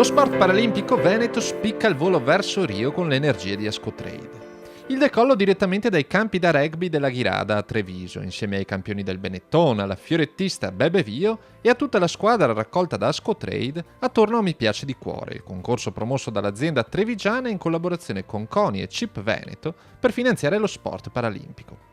Lo sport paralimpico veneto spicca il volo verso Rio con le energie di Ascotrade. Il decollo direttamente dai campi da rugby della Ghirada a Treviso, insieme ai campioni del Benetton, alla fiorettista Bebe Vio e a tutta la squadra raccolta da Ascotrade attorno a Mi Piace di Cuore, il concorso promosso dall'azienda trevigiana in collaborazione con CONI e CIP Veneto per finanziare lo sport paralimpico.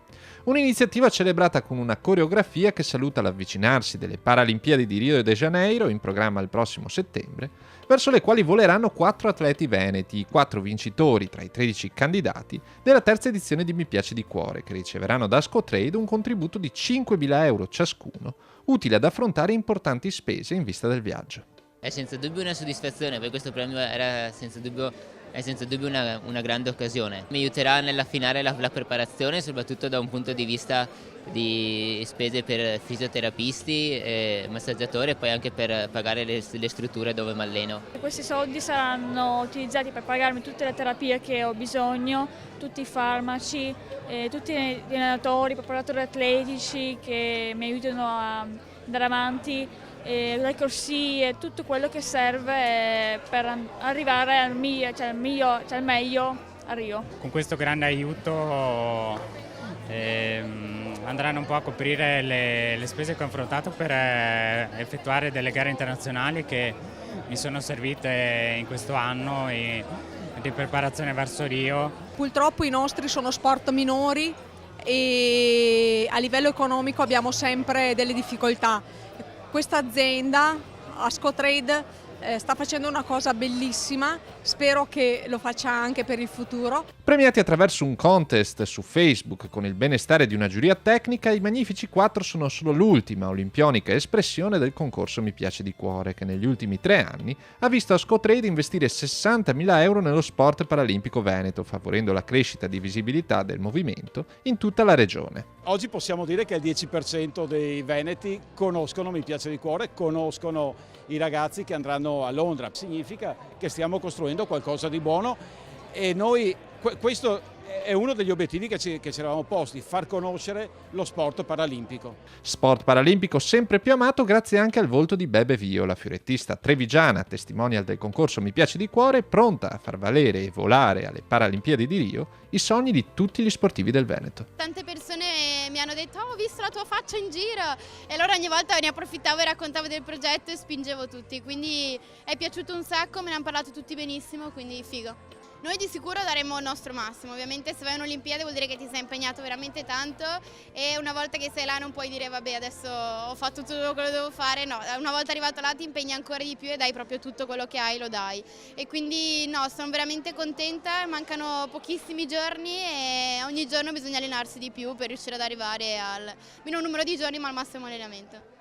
Un'iniziativa celebrata con una coreografia che saluta l'avvicinarsi delle Paralimpiadi di Rio de Janeiro, in programma il prossimo settembre, verso le quali voleranno 4 atleti veneti, i 4 vincitori tra i 13 candidati della terza edizione di Mi Piace di Cuore, che riceveranno da Ascotrade un contributo di 5.000 euro ciascuno, utile ad affrontare importanti spese in vista del viaggio. È senza dubbio una soddisfazione, per questo premio è senza dubbio una grande occasione. Mi aiuterà nell'affinare la preparazione, soprattutto da un punto di vista di spese per fisioterapisti, massaggiatori e poi anche per pagare le strutture dove mi alleno. Questi soldi saranno utilizzati per pagarmi tutte le terapie che ho bisogno, tutti i farmaci, tutti gli allenatori, i preparatori atletici che mi aiutano a andare avanti, le corsie, tutto quello che serve per arrivare al meglio a Rio. Con questo grande aiuto andranno un po' a coprire le spese che ho affrontato per effettuare delle gare internazionali che mi sono servite in questo anno di preparazione verso Rio. Purtroppo i nostri sono sport minori e a livello economico abbiamo sempre delle difficoltà. Questa azienda, Ascotrade, sta facendo una cosa bellissima, spero che lo faccia anche per il futuro. Premiati attraverso un contest su Facebook con il benestare di una giuria tecnica, i Magnifici 4 sono solo l'ultima olimpionica espressione del concorso Mi Piace di Cuore, che negli ultimi 3 anni ha visto Ascotrade investire 60.000 euro nello sport paralimpico veneto, favorendo la crescita di visibilità del movimento in tutta la regione. Oggi possiamo dire che il 10% dei veneti conoscono Mi Piace di Cuore, conoscono i ragazzi che andranno a Londra. Significa che stiamo costruendo qualcosa di buono e noi, questo è uno degli obiettivi che ci eravamo posti, far conoscere lo sport paralimpico. Sport paralimpico sempre più amato grazie anche al volto di Bebe Vio, la fiorettista trevigiana, testimonial del concorso Mi Piace di Cuore, pronta a far valere e volare alle Paralimpiadi di Rio i sogni di tutti gli sportivi del Veneto. Tante persone mi hanno detto ho visto la tua faccia in giro e allora ogni volta ne approfittavo e raccontavo del progetto e spingevo tutti, quindi è piaciuto un sacco, me ne hanno parlato tutti benissimo, quindi figo. Noi di sicuro daremo il nostro massimo, ovviamente se vai a un'Olimpiade vuol dire che ti sei impegnato veramente tanto e una volta che sei là non puoi dire vabbè adesso ho fatto tutto quello che devo fare, no, una volta arrivato là ti impegni ancora di più e dai proprio tutto quello che hai, lo dai. E quindi no, sono veramente contenta, mancano pochissimi giorni e ogni giorno bisogna allenarsi di più per riuscire ad arrivare al minimo numero di giorni ma al massimo allenamento.